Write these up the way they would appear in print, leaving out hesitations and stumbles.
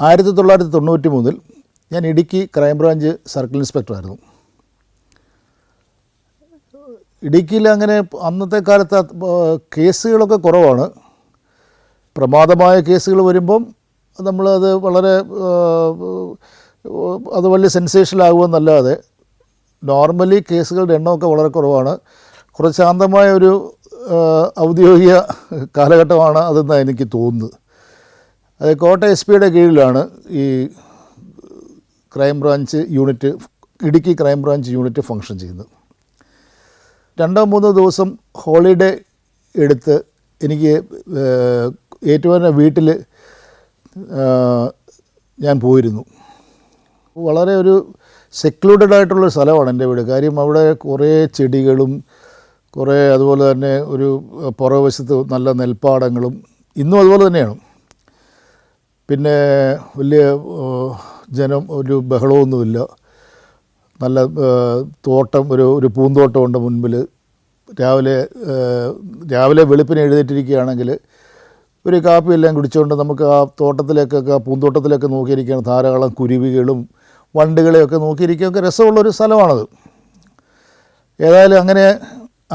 1993 ഞാൻ Idukki crime branch circle ഇൻസ്പെക്ടറായിരുന്നു. ഇടുക്കിയിൽ അങ്ങനെ അന്നത്തെ കാലത്ത് കേസുകളൊക്കെ കുറവാണ്. പ്രമാദമായ കേസുകൾ വരുമ്പം നമ്മളത് വളരെ അത് വലിയ സെൻസേഷനാകുമെന്നല്ലാതെ നോർമലി കേസുകളുടെ എണ്ണമൊക്കെ വളരെ കുറവാണ്. കുറച്ച് ശാന്തമായ ഒരു ഔദ്യോഗിക കാലഘട്ടമാണ് അതെന്നാണ് എനിക്ക് തോന്നുന്നത്. അത് കോട്ടയം എസ് പിയുടെ കീഴിലാണ് ഈ crime branch unit, Idukki crime branch unit function ചെയ്യുന്നത്. 2-3 ദിവസം ഹോളിഡേ എടുത്ത് എനിക്ക് ഏറ്റുമാനൂർ വീട്ടിൽ ഞാൻ പോയിരുന്നു. വളരെ ഒരു സെക്ലൂഡഡ് ആയിട്ടുള്ളൊരു സ്ഥലമാണ് എൻ്റെ വീട്. കാര്യം അവിടെ കുറേ ചെടികളും കുറേ അതുപോലെ തന്നെ ഒരു പുറകുവശത്ത് നല്ല നെൽപ്പാടങ്ങളും ഇന്നും അതുപോലെ തന്നെയാണ്. പിന്നെ വലിയ ഒരു ബഹളമൊന്നുമില്ല. നല്ല തോട്ടം, ഒരു പൂന്തോട്ടമുണ്ട് മുൻപിൽ. രാവിലെ വെളുപ്പിന് എഴുന്നേറ്റിരിക്കുകയാണെങ്കിൽ ഒരു കാപ്പിയെല്ലാം കുടിച്ചുകൊണ്ട് നമുക്ക് ആ തോട്ടത്തിലേക്കൊക്കെ, ആ പൂന്തോട്ടത്തിലൊക്കെ നോക്കിയിരിക്കുകയാണ്. ധാരാളം കുരുവികളും വണ്ടുകളെയൊക്കെ നോക്കിയിരിക്കുകയൊക്കെ രസമുള്ളൊരു സ്ഥലമാണത്. ഏതായാലും അങ്ങനെ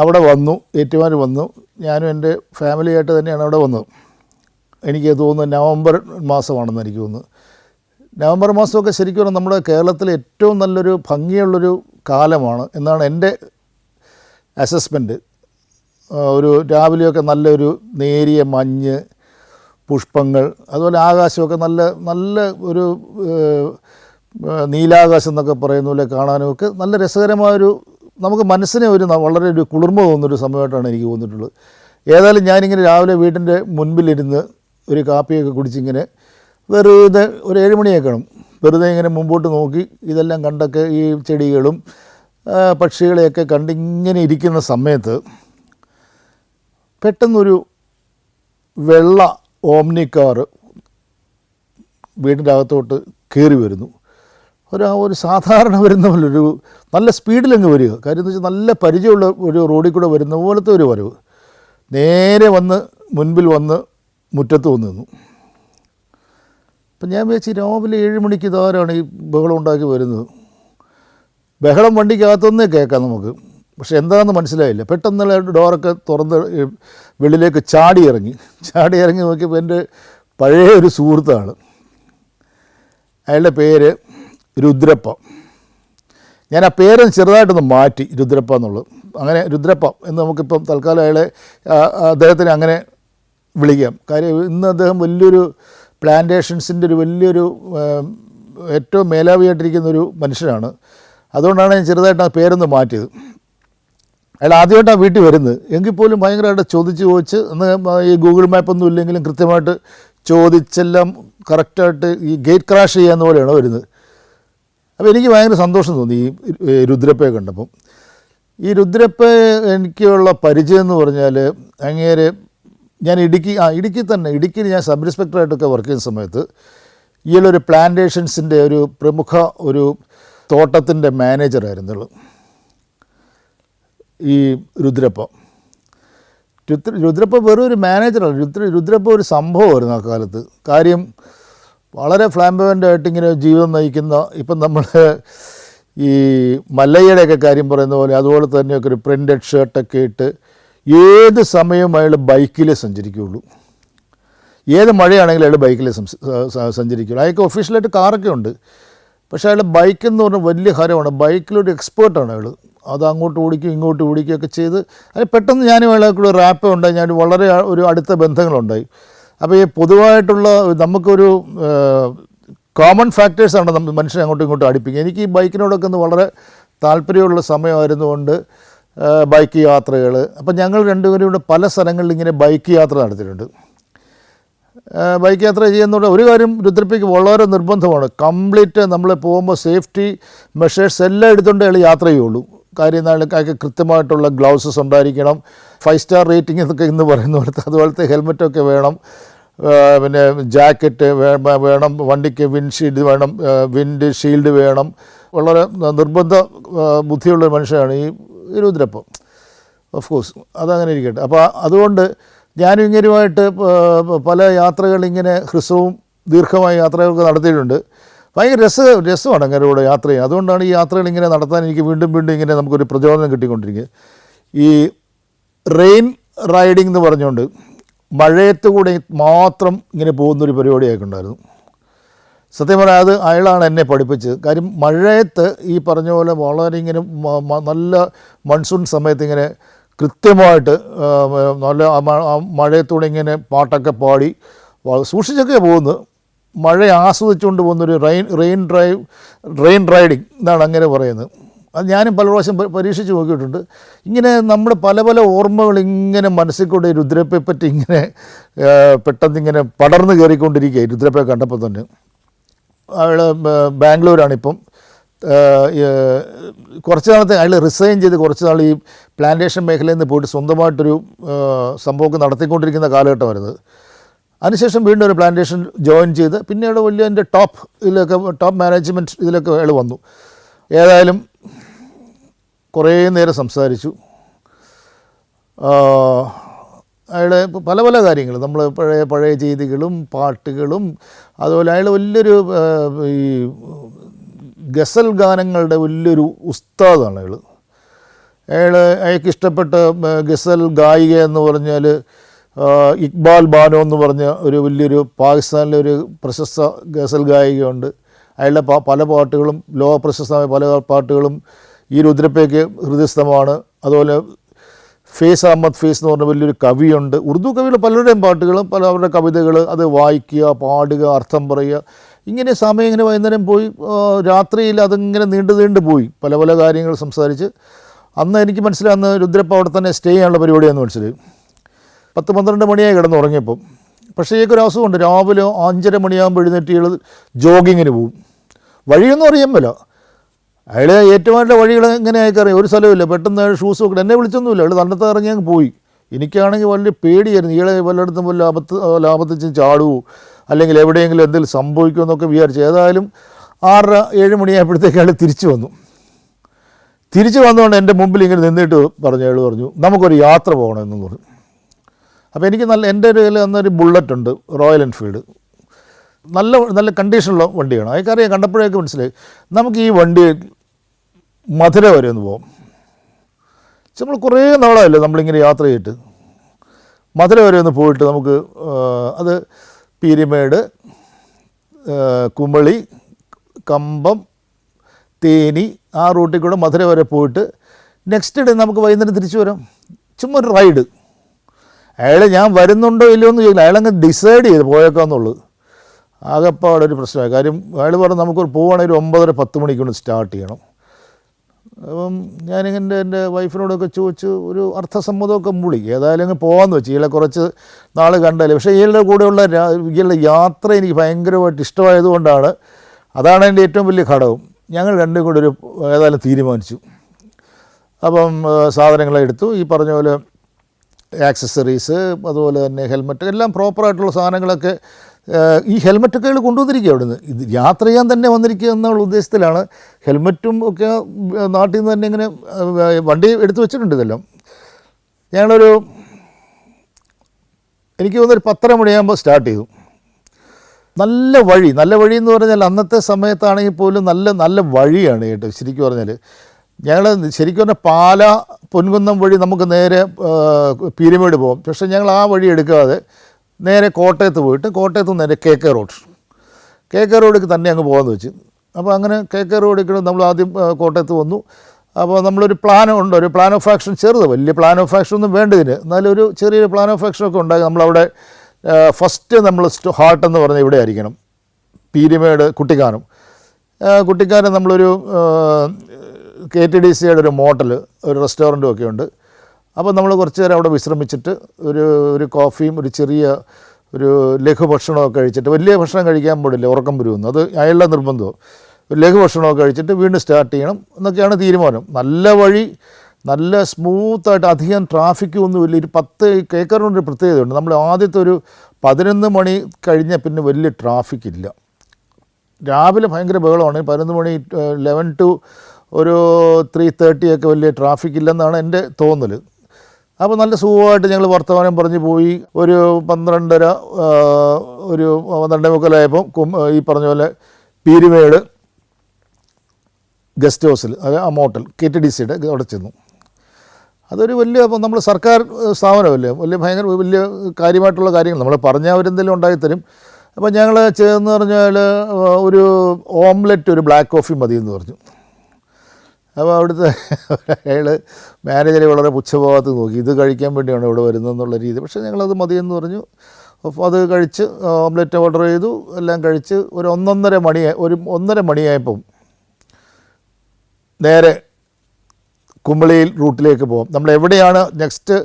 അവിടെ വന്നു, ഏറ്റുമാനൂർ വന്നു. ഞാനും എൻ്റെ ഫാമിലിയായിട്ട് തന്നെയാണ് അവിടെ വന്നത്. എനിക്ക് തോന്നുന്നു നവംബർ മാസമാണെന്ന് എനിക്ക് തോന്നുന്നു. നവംബർ മാസമൊക്കെ ശരിക്കും പറഞ്ഞാൽ നമ്മുടെ കേരളത്തിലെ ഏറ്റവും നല്ലൊരു ഭംഗിയുള്ളൊരു കാലമാണ് എന്നാണ് എൻ്റെ അസസ്മെൻറ്റ്. ഒരു രാവിലെയൊക്കെ നല്ലൊരു നേരിയ മഞ്ഞ്, പുഷ്പങ്ങൾ, അതുപോലെ ആകാശമൊക്കെ നല്ല ഒരു നീലാകാശം എന്നൊക്കെ പറയുന്ന പോലെ കാണാനുമൊക്കെ നല്ല രസകരമായൊരു, നമുക്ക് മനസ്സിനെ വളരെ ഒരു കുളിർമ തോന്നുന്നൊരു സമയമായിട്ടാണ് എനിക്ക് തോന്നിയിട്ടുള്ളത്. ഏതായാലും ഞാനിങ്ങനെ രാവിലെ വീട്ടിൻ്റെ മുൻപിലിരുന്ന് ഒരു കാപ്പിയൊക്കെ കുടിച്ചിങ്ങനെ വെറുതെ ഒരു 7 മണിയൊക്കെ കാണും, വെറുതെ ഇങ്ങനെ മുമ്പോട്ട് നോക്കി ഇതെല്ലാം കണ്ടൊക്കെ ഈ ചെടികളും പക്ഷികളെയൊക്കെ കണ്ടിങ്ങനെ ഇരിക്കുന്ന സമയത്ത് പെട്ടെന്നൊരു വെള്ള ഓംനി കാറ് വീടിൻ്റെ അകത്തോട്ട് കയറി വരുന്നു. ഒരു സാധാരണ വരുന്ന പോലെ ഒരു നല്ല സ്പീഡിലങ്ങ് വരിക. കാര്യം എന്ന് വെച്ചാൽ നല്ല പരിചയമുള്ള ഒരു റോഡിൽ കൂടെ വരുന്ന പോലത്തെ ഒരു വരവ്. നേരെ വന്ന് മുൻപിൽ വന്ന് മുറ്റത്ത് വന്ന് നിന്നു. അപ്പം ഞാൻ വിചാരിച്ചു രാവിലെ 7 മണിക്ക് ഇതാരാണ് ഈ ബഹളം ഉണ്ടാക്കി വരുന്നത്. ബഹളം വണ്ടിക്കകത്തൊന്നേ കേൾക്കാം നമുക്ക്, പക്ഷെ എന്താണെന്ന് മനസ്സിലായില്ല. പെട്ടെന്നുള്ള ഡോറൊക്കെ തുറന്ന് വെളിയിലേക്ക് ചാടി ഇറങ്ങി നോക്കിയപ്പോൾ എൻ്റെ പഴയ ഒരു സുഹൃത്താണ്. അയാളുടെ പേര് രുദ്രപ്പ. ഞാൻ ആ പേരും ചെറുതായിട്ടൊന്ന് മാറ്റി, രുദ്രപ്പ എന്നുള്ളത്. അങ്ങനെ രുദ്രപ്പ എന്ന് നമുക്കിപ്പം തൽക്കാലം അദ്ദേഹത്തിന് അങ്ങനെ വിളിക്കാം. കാര്യം ഇന്ന് അദ്ദേഹം വലിയൊരു പ്ലാന്റേഷൻസിൻ്റെ ഒരു വലിയൊരു ഏറ്റവും മേലാവിയായിട്ടിരിക്കുന്നൊരു മനുഷ്യനാണ്. അതുകൊണ്ടാണ് ഞാൻ ചെറുതായിട്ട് ആ പേരൊന്ന് മാറ്റിയത്. അയാൾ ആദ്യമായിട്ടാണ് വീട്ടിൽ വരുന്നത്. എങ്കിൽ പോലും ഭയങ്കരമായിട്ട് ചോദിച്ച് അന്ന് ഈ ഗൂഗിൾ മാപ്പൊന്നും ഇല്ലെങ്കിലും കൃത്യമായിട്ട് ചോദിച്ചെല്ലാം കറക്റ്റായിട്ട് ഈ ഗേറ്റ് ക്രാഷ് ചെയ്യാവുന്ന പോലെയാണ് വരുന്നത്. അപ്പോൾ എനിക്ക് ഭയങ്കര സന്തോഷം തോന്നി ഈ രുദ്രപ്പയെ കണ്ടപ്പം. ഈ രുദ്രപ്പയെ എനിക്കുള്ള പരിചയം എന്ന് പറഞ്ഞാൽ അങ്ങേരെ ഞാൻ ഇടുക്കിയിൽ ഞാൻ സബ് ഇൻസ്പെക്ടറായിട്ടൊക്കെ വർക്ക് ചെയ്യുന്ന സമയത്ത് ഈയൊരു പ്ലാന്റേഷൻസിൻ്റെ ഒരു പ്രമുഖ ഒരു തോട്ടത്തിൻ്റെ മാനേജറായിരുന്നുള്ളൂ ഈ രുദ്രപ്പ. രുദ്രപ്പ വെറും ഒരു മാനേജറാണ്. രുദ്രപ്പ ഒരു സംഭവമായിരുന്നു ആ കാലത്ത്. കാര്യം വളരെ ഫ്ലാംബോയൻ്റായിട്ട് ഇങ്ങനെ ജീവിതം നയിക്കുന്ന, ഇപ്പം നമ്മൾ ഈ മല്ലയ്യയുടെയൊക്കെ കാര്യം പറയുന്ന പോലെ അതുപോലെ തന്നെയൊക്കെ ഒരു പ്രിൻറ്റഡ് ഷർട്ടൊക്കെ ഇട്ട് ഏത് സമയവും അയാൾ ബൈക്കിലേ സഞ്ചരിക്കുകയുള്ളൂ. ഏത് മഴയാണെങ്കിലും അയാൾ ബൈക്കിലേ സഞ്ചരിക്കുകയുള്ളൂ. അയാൾക്ക് ഒഫീഷ്യലായിട്ട് കാറൊക്കെ ഉണ്ട്, പക്ഷേ അയാൾ ബൈക്കെന്ന് പറഞ്ഞാൽ വലിയ ഹരമാണ്. ബൈക്കിലൊരു എക്സ്പേർട്ടാണ് അയാൾ. അത് അങ്ങോട്ട് ഓടിക്കും ഇങ്ങോട്ട് ഓടിക്കുകയൊക്കെ ചെയ്ത് അതിന് പെട്ടെന്ന് ഞാനും അയാളെ കൂടെ റാപ്പ് ഉണ്ടായി. ഞാൻ വളരെ ഒരു അടുത്ത ബന്ധങ്ങളുണ്ടായി. അപ്പോൾ ഈ പൊതുവായിട്ടുള്ള നമുക്കൊരു കോമൺ ഫാക്ടേഴ്സാണ് മനുഷ്യനെ അങ്ങോട്ടും ഇങ്ങോട്ടും അടുപ്പിക്കുക. എനിക്ക് ഈ ബൈക്കിനോടൊക്കെ ഒന്ന് വളരെ താല്പര്യമുള്ള സമയമായിരുന്നുകൊണ്ട് ബൈക്ക് യാത്രകൾ. അപ്പം ഞങ്ങൾ രണ്ടുപേരും ഇവിടെ പല സ്ഥലങ്ങളിൽ ഇങ്ങനെ ബൈക്ക് യാത്ര നടത്തിയിട്ടുണ്ട്. ബൈക്ക് യാത്ര ചെയ്യുന്നതോടെ ഒരു കാര്യം രുദ്രപ്പയ്ക്ക് വളരെ നിർബന്ധമാണ്. കംപ്ലീറ്റ് നമ്മൾ പോകുമ്പോൾ സേഫ്റ്റി മെഷേഴ്സ് എല്ലാം എടുത്തുകൊണ്ട് അയാൾ യാത്ര ചെയ്യുള്ളൂ. കാര്യം അയാൾക്ക് കൃത്യമായിട്ടുള്ള ഗ്ലൗസസ് ഉണ്ടായിരിക്കണം. 5 സ്റ്റാർ റേറ്റിംഗ് എന്നൊക്കെ ഇന്ന് പറയുന്ന പോലത്തെ അതുപോലത്തെ ഹെൽമെറ്റൊക്കെ വേണം. പിന്നെ ജാക്കറ്റ് വേണം, വണ്ടിക്ക് വിൻഡ് ഷീൽഡ് വേണം. വളരെ നിർബന്ധ ബുദ്ധിയുള്ള മനുഷ്യനാണ് ഈ രുദ്രപ്പ. ഓഫ് കോഴ്സ് അതങ്ങനെ ഇരിക്കട്ടെ. അപ്പോൾ അതുകൊണ്ട് ഞാനും ഇങ്ങനെയുമായിട്ട് പല യാത്രകളിങ്ങനെ ഹ്രസ്വവും ദീർഘമായ യാത്രകളൊക്കെ നടത്തിയിട്ടുണ്ട്. ഭയങ്കര രസമാണ് അങ്ങനെ കൂടെ യാത്ര ചെയ്യുക. അതുകൊണ്ടാണ് ഈ യാത്രകൾ ഇങ്ങനെ നടത്താൻ എനിക്ക് വീണ്ടും വീണ്ടും ഇങ്ങനെ നമുക്കൊരു പ്രചോദനം കിട്ടിക്കൊണ്ടിരിക്കുക. ഈ റെയിൻ റൈഡിംഗ് എന്ന് പറഞ്ഞുകൊണ്ട് മഴയത്ത് കൂടെ മാത്രം ഇങ്ങനെ പോകുന്നൊരു പരിപാടിയായിട്ടുണ്ടായിരുന്നു. സത്യം പറഞ്ഞാൽ അത് അയാളാണ് എന്നെ പഠിപ്പിച്ചത്. കാര്യം മഴയത്ത് ഈ പറഞ്ഞ പോലെ വളരെ ഇങ്ങനെ നല്ല മൺസൂൺ സമയത്ത് ഇങ്ങനെ കൃത്യമായിട്ട് നല്ല മഴയത്തൂടെ ഇങ്ങനെ പാട്ടൊക്കെ പാടി സൂക്ഷിച്ചൊക്കെ പോകുന്നത്, മഴ ആസ്വദിച്ചുകൊണ്ട് പോകുന്നൊരു റെയിൻ റൈഡിങ് എന്നാണ് അങ്ങനെ പറയുന്നത്. അത് ഞാനും പല പ്രാവശ്യം പരീക്ഷിച്ച് നോക്കിയിട്ടുണ്ട്. ഇങ്ങനെ നമ്മുടെ പല പല ഓർമ്മകൾ ഇങ്ങനെ മനസ്സിൽ കൂടെ രുദ്രപ്പയെ പറ്റി ഇങ്ങനെ പെട്ടെന്ന് ഇങ്ങനെ പടർന്നു കയറിക്കൊണ്ടിരിക്കുക. രുദ്രപ്പയെ കണ്ടപ്പോൾ തന്നെ അയാൾ ബാംഗ്ലൂരാണിപ്പം. കുറച്ച് നാളത്തെ അയാൾ റിസൈൻ ചെയ്ത് കുറച്ച് നാൾ ഈ പ്ലാന്റേഷൻ മേഖലയിൽ നിന്ന് പോയിട്ട് സ്വന്തമായിട്ടൊരു സംഭവമൊക്കെ നടത്തിക്കൊണ്ടിരിക്കുന്ന കാലഘട്ടമായിരുന്നു. അതിനുശേഷം വീണ്ടും ഒരു പ്ലാന്റേഷൻ ജോയിൻ ചെയ്ത് പിന്നീട് വലിയ എൻ്റെ ടോപ്പ് മാനേജ്മെൻറ്റ് ഇതിലൊക്കെ അയാൾ വന്നു. ഏതായാലും കുറേ നേരം സംസാരിച്ചു. അയാൾ പല പല കാര്യങ്ങൾ, നമ്മൾ പഴയ ചെയ്തികളും പാട്ടുകളും, അതുപോലെ അയാൾ വലിയൊരു ഈ ഗസൽ ഗാനങ്ങളുടെ വലിയൊരു ഉസ്താദാണ് അയാൾക്ക് ഇഷ്ടപ്പെട്ട ഗസൽ ഗായിക എന്ന് പറഞ്ഞാൽ ഇക്ബാൽ ബാനോ എന്ന് പറഞ്ഞ ഒരു വലിയൊരു പാകിസ്ഥാനിലെ ഒരു പ്രശസ്ത ഗസൽ ഗായികയുണ്ട്. അയാളുടെ പല പാട്ടുകളും ലോക പ്രശസ്തമായ പല പാട്ടുകളും ഈ രുദ്രപ്പയ്ക്ക് ഹൃദയസ്ഥമാണ്. അതുപോലെ ഫേസ് അഹമ്മദ് ഫേസ് എന്ന് പറഞ്ഞ വലിയൊരു കവിയുണ്ട്. ഉറുദു കവികൾ പലരുടെയും പാട്ടുകളും അവരുടെ കവിതകൾ അത് വായിക്കുക, പാടുക, അർത്ഥം പറയുക, ഇങ്ങനെ സമയം ഇങ്ങനെ വൈകുന്നേരം പോയി രാത്രിയിൽ അതിങ്ങനെ നീണ്ടു പോയി പല പല കാര്യങ്ങൾ സംസാരിച്ച്. അന്ന് എനിക്ക് മനസ്സിലായി അന്ന് രുദ്രപ്പ അവിടെ തന്നെ സ്റ്റേ ചെയ്യാനുള്ള പരിപാടിയാണെന്ന് മനസ്സിലായി. 10-12 മണിയായി കിടന്നുറങ്ങിയപ്പം. പക്ഷേ എനിക്കൊരു അസുഖമുണ്ട്, രാവിലെ 5:30 മണിയാകുമ്പോൾ എഴുന്നേറ്റ് ജോഗിങ്ങിന് പോവും. വഴിയൊന്നും അറിയാമല്ലോ. അയാൾ ഏറ്റുമാരുടെ വഴികൾ എങ്ങനെ അയക്കറിയാം, ഒരു സ്ഥലമില്ല. പെട്ടെന്ന് ഷൂസ് നോക്കിയിട്ട് എന്നെ വിളിച്ചൊന്നുമില്ല, അയാൾ തന്നത്ത് ഇറങ്ങി അങ്ങ് പോയി. എനിക്കാണെങ്കിൽ വലിയ പേടിയായിരുന്നു. ഇയാളെ വല്ലയിടത്തും വല്ല ലാഭത്തിച്ചും ചാടുവോ അല്ലെങ്കിൽ എവിടെയെങ്കിലും എന്തെങ്കിലും സംഭവിക്കുമോ എന്നൊക്കെ വിചാരിച്ചു. ഏതായാലും 6-7 മണിയായപ്പോഴത്തേക്ക് അയാൾ തിരിച്ചു വന്നുകൊണ്ട് എൻ്റെ മുമ്പിൽ ഇങ്ങനെ നിന്നിട്ട് അയാൾ പറഞ്ഞു നമുക്കൊരു യാത്ര പോകണമെന്ന് പറഞ്ഞു. അപ്പോൾ എനിക്ക് എൻ്റെ ഒരു അന്നൊരു ബുള്ളറ്റ് ഉണ്ട്, റോയൽ എൻഫീൽഡ്, നല്ല കണ്ടീഷനുള്ള വണ്ടിയാണ്. അയക്കറിയാം, കണ്ടപ്പോഴേക്ക് മനസ്സിലായി നമുക്ക് ഈ വണ്ടി മധുര വരെ ഒന്ന് പോകാം. നമ്മൾ കുറേ നാളായല്ലോ നമ്മളിങ്ങനെ യാത്ര ചെയ്തിട്ട്. മധുര വരെ ഒന്ന് പോയിട്ട് നമുക്ക് അത് പീരിമേട്, കുമളി, കമ്പം, തേനി ആ റൂട്ടിൽ കൂടെ മധുര വരെ പോയിട്ട് നെക്സ്റ്റ് ഡേ നമുക്ക് വൈകുന്നേരം തിരിച്ചു വരാം. ചുമ്മാ ഒരു റൈഡ്. അയാൾ ഞാൻ വരുന്നുണ്ടോ ഇല്ലയോ എന്ന് ചോദിക്കില്ല, അയാളങ്ങ് ഡിസൈഡ് ചെയ്ത് പോയേക്കാന്നുള്ളത്. ആകെപ്പാടൊരു പ്രശ്നമായി. കാര്യം അയാൾ പറഞ്ഞു നമുക്ക് പോവുകയാണെങ്കിൽ 9:30-10 മണിക്കൊണ്ട് സ്റ്റാർട്ട് ചെയ്യണം. അപ്പം ഞാനിങ്ങനെ എൻ്റെ വൈഫിനോടൊക്കെ ചോദിച്ച് ഒരു അർത്ഥസമ്മതമൊക്കെ മൂളി. ഏതായാലും അങ്ങ് പോകാമെന്ന് വെച്ചു. ഇയാളെ കുറച്ച് നാൾ കണ്ടല്ലേ. പക്ഷേ ഇയാളുടെ കൂടെയുള്ള ഇയാളുടെ യാത്ര എനിക്ക് ഭയങ്കരമായിട്ട് ഇഷ്ടമായതുകൊണ്ടാണ്, അതാണ് എൻ്റെ ഏറ്റവും വലിയ ഘടകം. ഞങ്ങൾ രണ്ടും കൂടെ ഏതായാലും തീരുമാനിച്ചു. അപ്പം സാധനങ്ങളെ എടുത്തു. ഈ പറഞ്ഞ പോലെ ആക്സസറീസ്, അതുപോലെ തന്നെ ഹെൽമെറ്റ്, എല്ലാം പ്രോപ്പറായിട്ടുള്ള സാധനങ്ങളൊക്കെ. ഈ ഹെൽമെറ്റൊക്കെ കൊണ്ടുവന്നിരിക്കുക അവിടുന്ന്. ഇത് യാത്ര ചെയ്യാൻ തന്നെ വന്നിരിക്കുക എന്നുള്ള ഉദ്ദേശത്തിലാണ്. ഹെൽമെറ്റും ഒക്കെ നാട്ടിൽ നിന്ന് തന്നെ ഇങ്ങനെ വണ്ടി എടുത്തു വെച്ചിട്ടുണ്ട്. ഇതെല്ലാം എനിക്ക് തോന്നുന്നൊരു 10:30 മണിയാകുമ്പോൾ സ്റ്റാർട്ട് ചെയ്തു. നല്ല വഴി എന്ന് പറഞ്ഞാൽ അന്നത്തെ സമയത്താണെങ്കിൽ പോലും നല്ല വഴിയാണ് കേട്ടോ. ശരിക്കും പറഞ്ഞാൽ ശരിക്കും പറഞ്ഞാൽ പാല പൊൻകുന്നം വഴി നമുക്ക് നേരെ പീരിമേട് പോകും. പക്ഷേ ഞങ്ങൾ ആ വഴി എടുക്കാതെ നേരെ കോട്ടയത്ത് പോയിട്ട് കോട്ടയത്ത് നേരെ KK റോഡിൽ തന്നെ അങ്ങ് പോകാമെന്ന് വെച്ച്. അപ്പോൾ അങ്ങനെ KK റോഡിൽ നമ്മൾ ആദ്യം കോട്ടയത്ത് വന്നു. അപ്പോൾ നമ്മളൊരു പ്ലാൻ ഉണ്ട്, ഒരു പ്ലാൻ ഓഫ് ആക്ഷൻ, വലിയ പ്ലാൻ ഓഫ് ആക്ഷൻ ഒന്നും വേണ്ടതിന്, എന്നാലും ഒരു ചെറിയൊരു പ്ലാൻ ഓഫ് ആക്ഷനൊക്കെ ഉണ്ടായി. നമ്മളവിടെ ഫസ്റ്റ് നമ്മൾ ഹാൾട്ട് എന്ന് പറഞ്ഞാൽ ഇവിടെ ആയിരിക്കണം, പീരിമേട് കുട്ടിക്കാനം നമ്മളൊരു KTDCയുടെ ഒരു മോട്ടൽ, ഒരു റെസ്റ്റോറൻറ്റും ഒക്കെ ഉണ്ട്. അപ്പോൾ നമ്മൾ കുറച്ച് നേരം അവിടെ വിശ്രമിച്ചിട്ട് ഒരു കോഫിയും ഒരു ചെറിയ ഒരു ലഘുഭക്ഷണമൊക്കെ കഴിച്ചിട്ട്, വലിയ ഭക്ഷണം കഴിക്കാൻ പാടില്ല, ഉറക്കം വരുമെന്ന്, അത് അയാളുടെ നിർബന്ധമോ, ഒരു ലഘുഭക്ഷണമൊക്കെ കഴിച്ചിട്ട് വീണ്ടും സ്റ്റാർട്ട് ചെയ്യണം എന്നൊക്കെയാണ് തീരുമാനം. നല്ല വഴി, നല്ല സ്മൂത്തായിട്ട്, അധികം ട്രാഫിക്കും ഒന്നുമില്ല. ഒരു 10 കേക്കറിനൊരു പ്രത്യേകതയുണ്ട്. നമ്മൾ ആദ്യത്തെ ഒരു 11 മണി കഴിഞ്ഞാൽ പിന്നെ വലിയ ട്രാഫിക് ഇല്ല. രാവിലെ ഭയങ്കര ബഹളമാണ്. 11 മണി 11 to ഒരു 3:30 ഒക്കെ വലിയ ട്രാഫിക് ഇല്ലെന്നാണ് എൻ്റെ തോന്നൽ. അപ്പോൾ നല്ല സുഖമായിട്ട് ഞങ്ങൾ വർത്തമാനം പറഞ്ഞ് പോയി. ഒരു 12:30 ഒരു 12:45 ഈ പറഞ്ഞ പോലെ പീരുമേട് ഗസ്റ്റ് ഹൗസിൽ, അത് ആ മോട്ടൽ KTDCയുടെ അവിടെ ചെന്നു. അതൊരു വലിയ, അപ്പോൾ നമ്മൾ സർക്കാർ സ്ഥാപനമല്ലേ, ഭയങ്കര വലിയ കാര്യമായിട്ടുള്ള കാര്യങ്ങൾ നമ്മൾ പറഞ്ഞാൽ അവരെന്തെങ്കിലും ഉണ്ടായിത്തരും. അപ്പോൾ ഞങ്ങൾ ചെന്ന് പറഞ്ഞാൽ ഒരു ഓംലെറ്റ് ഒരു ബ്ലാക്ക് കോഫി മതി എന്ന് പറഞ്ഞു. അപ്പോൾ അവിടുത്തെ അയാൾ മാനേജറെ വളരെ പുച്ഛഭാവത്ത് നോക്കി, ഇത് കഴിക്കാൻ വേണ്ടിയാണ് ഇവിടെ വരുന്നതെന്നുള്ള രീതി. പക്ഷേ ഞങ്ങളത് മതിയെന്ന് പറഞ്ഞു. അപ്പോൾ അത് കഴിച്ച് ഓംലെറ്റ് ഓർഡർ ചെയ്തു, എല്ലാം കഴിച്ച് ഒരു 1:30 മണിയായപ്പം നേരെ കുമളിയിൽ റൂട്ടിലേക്ക് പോകാം. നമ്മൾ എവിടെയാണ് നെക്സ്റ്റ്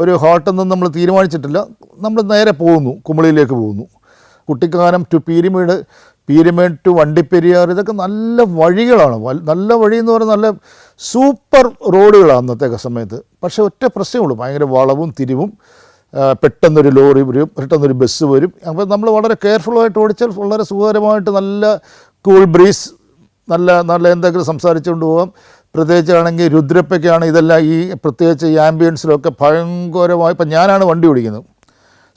ഒരു ഹോട്ടെന്നും നമ്മൾ തീരുമാനിച്ചിട്ടില്ല. നമ്മൾ നേരെ പോകുന്നു, കുമളിയിലേക്ക് പോകുന്നു. കുട്ടിക്കാനം ടു പീരുമേട് ടു വണ്ടിപ്പെരിയാർ, ഇതൊക്കെ നല്ല വഴികളാണ്. നല്ല വഴി എന്ന് പറഞ്ഞാൽ നല്ല സൂപ്പർ റോഡുകളാണ് അന്നത്തെ സമയത്ത്. പക്ഷേ ഒറ്റ പ്രശ്നമുള്ളൂ, ഭയങ്കര വളവും തിരിവും. പെട്ടെന്നൊരു ലോറി വരും, പെട്ടെന്നൊരു ബസ് വരും. അപ്പോൾ നമ്മൾ വളരെ കെയർഫുള്ളായിട്ട് ഓടിച്ചാൽ വളരെ സുഖകരമായിട്ട് നല്ല കൂൾ ബ്രീസ്, നല്ല എന്തെങ്കിലും സംസാരിച്ചുകൊണ്ട് പോകാം. പ്രത്യേകിച്ചാണെങ്കിൽ രുദ്രപ്പയ്ക്കാണ് ഇതെല്ലാം, ഈ പ്രത്യേകിച്ച് ഈ ആംബിയൻസിലൊക്കെ ഭയങ്കരമായി. ഇപ്പം ഞാനാണ് വണ്ടി ഓടിക്കുന്നത്,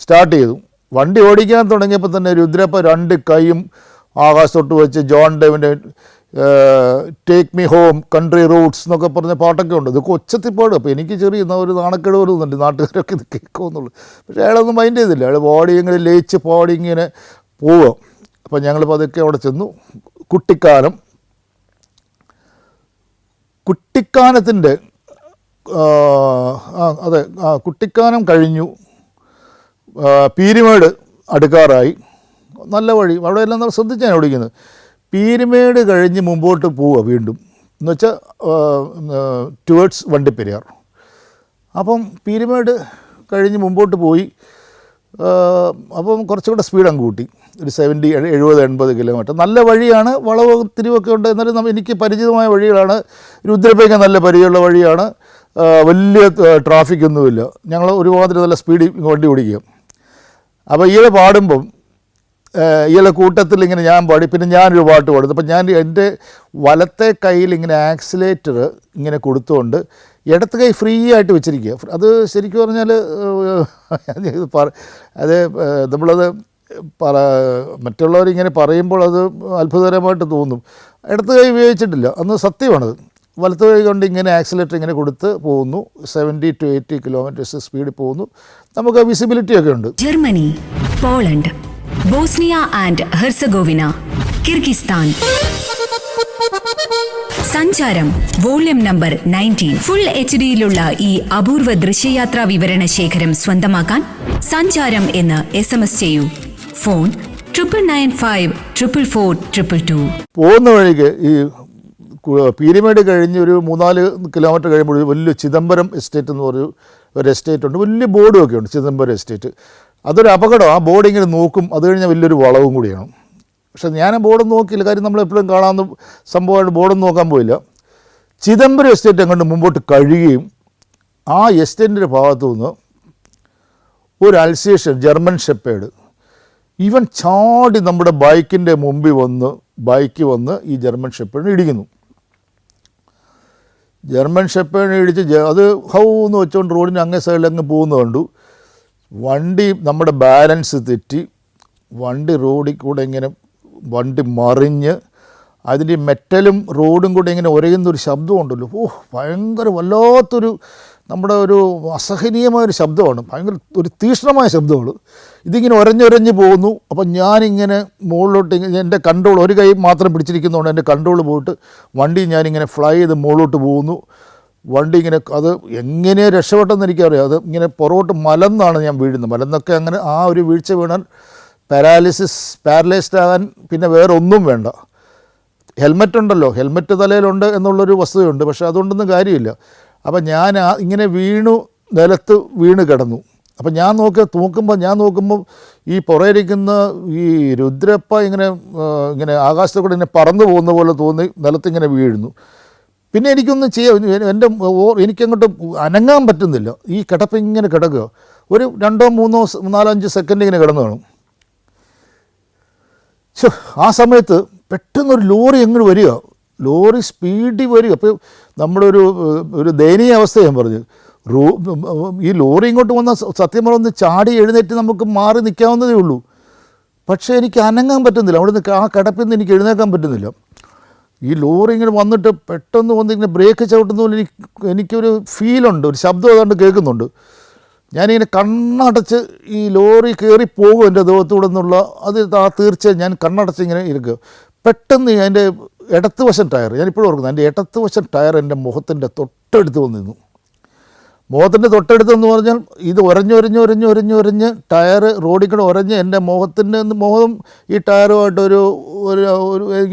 സ്റ്റാർട്ട് ചെയ്തു. വണ്ടി ഓടിക്കാൻ തുടങ്ങിയപ്പോൾ തന്നെ രുദ്രപ്പ 2 കൈയും ആകാശത്തോട്ട് വെച്ച് ജോൺ ഡേവിൻ്റെ take me home country roads എന്നൊക്കെ പറഞ്ഞ പാട്ടൊക്കെ ഉണ്ട്. ഇതൊക്കെ ഒച്ചത്തിൽ പാടും. അപ്പോൾ എനിക്ക് ചെറിയ ഒരു നാണക്കേട് വരുന്നുണ്ട്, നാട്ടുകാരൊക്കെ ഇത് കേൾക്കുമെന്നുള്ളൂ. പക്ഷേ അയാളൊന്നും മൈൻഡ് ചെയ്തില്ല. അയാൾ ബോഡി ഇങ്ങനെ ലയിച്ച് പാടി ഇങ്ങനെ പോവുക. അപ്പോൾ ഞങ്ങളിപ്പോൾ അതൊക്കെ അവിടെ ചെന്നു. കുട്ടിക്കാനത്തിൻ്റെ അതെ, കുട്ടിക്കാനം കഴിഞ്ഞു. പീരുമേട് അടുക്കാറായി. നല്ല വഴി, അവിടെ എല്ലാം നമ്മൾ ശ്രദ്ധിച്ചാണ് ഓടിക്കുന്നത്. പീരുമേട് കഴിഞ്ഞ് മുമ്പോട്ട് പോവുക വീണ്ടും, എന്ന് വെച്ചാൽ ടുവേർഡ്സ് വണ്ടിപ്പെരിയാർ. അപ്പം പീരുമേട് കഴിഞ്ഞ് മുമ്പോട്ട് പോയി. അപ്പം കുറച്ചുകൂടെ സ്പീഡ് അങ്ങ് കൂട്ടി, ഒരു 70, 70, 80 കിലോമീറ്റർ. നല്ല വഴിയാണ്, വളവ് തിരിവൊക്കെ ഉണ്ട്. എന്നാലും എനിക്ക് പരിചിതമായ വഴികളാണ്. രുദ്രപ്പയ്ക്ക് നല്ല പരിചയമുള്ള വഴിയാണ്. വലിയ ട്രാഫിക്കൊന്നുമില്ല. ഞങ്ങൾ ഒരുമാതിരി നല്ല സ്പീഡിൽ വണ്ടി ഓടിക്കുക. അപ്പോൾ ഇയാളെ പാടുമ്പം ഇയാളെ കൂട്ടത്തിൽ ഇങ്ങനെ ഞാൻ പാടി, പിന്നെ ഞാനൊരു പാട്ട് പാടുന്നു. അപ്പം ഞാൻ എൻ്റെ വലത്തെ കയ്യിൽ ഇങ്ങനെ ആക്സിലേറ്റർ ഇങ്ങനെ കൊടുത്തുകൊണ്ട് ഇടത്ത് കൈ ഫ്രീ ആയിട്ട് വെച്ചിരിക്കുക. അത് ശരിക്കും പറഞ്ഞാൽ അത് നമ്മളത് മറ്റുള്ളവരിങ്ങനെ പറയുമ്പോൾ അത് അത്ഭുതകരമായിട്ട് തോന്നും. ഇടത്ത് കൈ ഉപയോഗിച്ചിട്ടില്ല, അന്ന് സത്യമാണത്. വലത്ത് കൈ കൊണ്ട് ഇങ്ങനെ ആക്സിലേറ്റർ ഇങ്ങനെ കൊടുത്ത് പോകുന്നു. 70 to 80 കിലോമീറ്റേഴ്സ് സ്പീഡിൽ പോകുന്നു. നമുക്ക് വിസിബിലിറ്റിയൊക്കെ ഉണ്ട്. Germany, Poland, Bosnia and Herzegovina, Kyrgyzstan. സഞ്ചാരം വോള്യം നമ്പർ 19. ഫുൾ HD-യിലുള്ള ഈ അപൂർവ ദൃശ്യയാത്രാ വിവരണ ശേഖരം സ്വന്തമാക്കാൻ സഞ്ചാരം എന്ന് SMS ചെയ്യൂ. ഫോൺ 9995 444 222. പോകുന്ന വഴിക്ക് ഈ പീരുമേട് കഴിഞ്ഞ് ഒരു 3-4 കിലോമീറ്റർ കഴിയുമ്പോൾ വലിയ ചിദംബരം എസ്റ്റേറ്റ് എന്ന് പറഞ്ഞ ഒരു എസ്റ്റേറ്റ് ഉണ്ട്. വലിയ ബോർഡും ഒക്കെ ഉണ്ട്, ചിദംബരം എസ്റ്റേറ്റ്. അതൊരു അപകടം. ആ ബോർഡ് ഇങ്ങനെ നോക്കും, അത് കഴിഞ്ഞാൽ വലിയൊരു വളവും കൂടിയാണ്. പക്ഷേ ഞാൻ ബോർഡൊന്നും നോക്കിയില്ല, കാര്യം നമ്മളെപ്പോഴും കാണാവുന്ന സംഭവമായിട്ട് ബോർഡൊന്നും നോക്കാൻ പോയില്ല. ചിദംബരം എസ്റ്റേറ്റ് അങ്ങോട്ട് മുമ്പോട്ട് കഴിയുകയും ആ എസ്റ്റേറ്റിൻ്റെ ഭാഗത്തു നിന്ന് ഒരു അൽസേഷ്യൻ ജർമ്മൻ ഷെപ്പേർഡ് ഇവൻ ചാടി നമ്മുടെ ബൈക്കിൻ്റെ മുമ്പിൽ വന്ന് ഈ ജർമ്മൻ ഷെപ്പേർഡിനെ ഇടിക്കുന്നു. ജർമ്മൻ ഷെപ്പേർഡിനെ ഇടിച്ച് അത് ഹൗ എന്ന് വെച്ചുകൊണ്ട് റോഡിൻ്റെ അങ്ങേ സൈഡിൽ അങ്ങ് പോകുന്ന കണ്ടു. വണ്ടി നമ്മുടെ ബാലൻസ് തെറ്റി വണ്ടി റോഡിൽ കൂടെ ഇങ്ങനെ മറിഞ്ഞ് അതിൻ്റെ മെറ്റലും റോഡും കൂടെ ഇങ്ങനെ ഉരയുന്നൊരു ശബ്ദമുണ്ടല്ലോ. ഭയങ്കര വല്ലാത്തൊരു നമ്മുടെ ഒരു അസഹനീയമായൊരു ശബ്ദമാണ്, ഭയങ്കര ഒരു തീക്ഷ്ണമായ ശബ്ദമാണ്. ഇതിങ്ങനെ ഉരഞ്ഞുരഞ്ഞ് പോകുന്നു. അപ്പം ഞാനിങ്ങനെ മുകളിലോട്ട് എൻ്റെ കൺട്രോൾ ഒരു കൈ മാത്രം പിടിച്ചിരിക്കുന്നതുകൊണ്ട് എൻ്റെ കൺട്രോൾ പോയിട്ട് വണ്ടി ഞാനിങ്ങനെ ഫ്ലൈ ചെയ്ത് മുകളിലോട്ട് പോകുന്നു. വണ്ടി ഇങ്ങനെ അത് എങ്ങനെ രക്ഷപ്പെട്ടെന്ന് എനിക്കറിയാം. അത് ഇങ്ങനെ പുറകോട്ട് മലന്നാണ് ഞാൻ വീഴുന്നത്. മലന്നൊക്കെ അങ്ങനെ ആ ഒരു വീഴ്ച വീണാൽ പാരലൈസ്ഡ് ആകാൻ പിന്നെ വേറെ ഒന്നും വേണ്ട. ഹെൽമെറ്റ് ഉണ്ടല്ലോ, ഹെൽമെറ്റ് തലയിലുണ്ട് എന്നുള്ളൊരു വസ്തുതയുണ്ട്. പക്ഷേ അതുകൊണ്ടൊന്നും കാര്യമില്ല. അപ്പം ഞാൻ ഇങ്ങനെ നിലത്ത് വീണ് കിടന്നു. അപ്പം ഞാൻ നോക്കുമ്പോൾ ഈ പുറയിരിക്കുന്ന ഈ രുദ്രപ്പ ഇങ്ങനെ ആകാശത്ത് കൂടെ ഇങ്ങനെ പറന്നു പോകുന്ന പോലെ തോന്നി നിലത്തിങ്ങനെ വീഴുന്നു. പിന്നെ എനിക്കൊന്നും എനിക്കങ്ങോട്ട് അനങ്ങാൻ പറ്റുന്നില്ല. ഈ കിടപ്പ് ഇങ്ങനെ കിടക്കുക. ഒരു 2, 3, 4, 5 സെക്കൻഡ് ഇങ്ങനെ കിടന്നു കാണും. ആ സമയത്ത് പെട്ടെന്നൊരു ലോറി എങ്ങനെ വരിക, ലോറി സ്പീഡിൽ വരിക. അപ്പോൾ നമ്മുടെ ഒരു ദയനീയ അവസ്ഥ ഞാൻ പറഞ്ഞു. ഈ ലോറി ഇങ്ങോട്ട് വന്ന സത്യം പറഞ്ഞ് ചാടി എഴുന്നേറ്റ് നമുക്ക് മാറി നിൽക്കാവുന്നതേ ഉള്ളൂ. പക്ഷേ എനിക്ക് അനങ്ങാൻ പറ്റുന്നില്ല, അവിടെ നിന്ന് ആ കിടപ്പിൽ നിന്ന് എനിക്ക് എഴുന്നേക്കാൻ പറ്റുന്നില്ല. ഈ ലോറി ഇങ്ങനെ വന്നിട്ട് പെട്ടെന്ന് വന്ന് ഇങ്ങനെ ബ്രേക്ക് ചവിട്ടുന്ന പോലെ എനിക്കൊരു ഫീലുണ്ട്, ഒരു ശബ്ദം ഏതാണ്ട് കേൾക്കുന്നുണ്ട്. ഞാനിങ്ങനെ കണ്ണടച്ച് ഈ ലോറി കയറി പോകും എൻ്റെ ദേഹത്തൂടെ നിന്നുള്ള അത് തീർച്ചയായും ഞാൻ കണ്ണടച്ച് ഇങ്ങനെ ഇരിക്കുക. പെട്ടെന്ന് എൻ്റെ ഇടത്ത് വശം ടയർ, ഞാനിപ്പോഴും ഓർക്കുന്നു, എൻ്റെ ഇടത്ത് വശം ടയർ എൻ്റെ മുഖത്തിൻ്റെ തൊട്ടടുത്ത് വന്ന് നിന്നു. മുഖത്തിൻ്റെ തൊട്ടടുത്തെന്ന് പറഞ്ഞാൽ ഇത് ഒരഞ്ഞൊരഞ്ഞ് ടയർ റോഡിൽ കൂടെ ഒരഞ്ഞ് എൻ്റെ മുഖം ഈ ടയറുമായിട്ട് ഒരു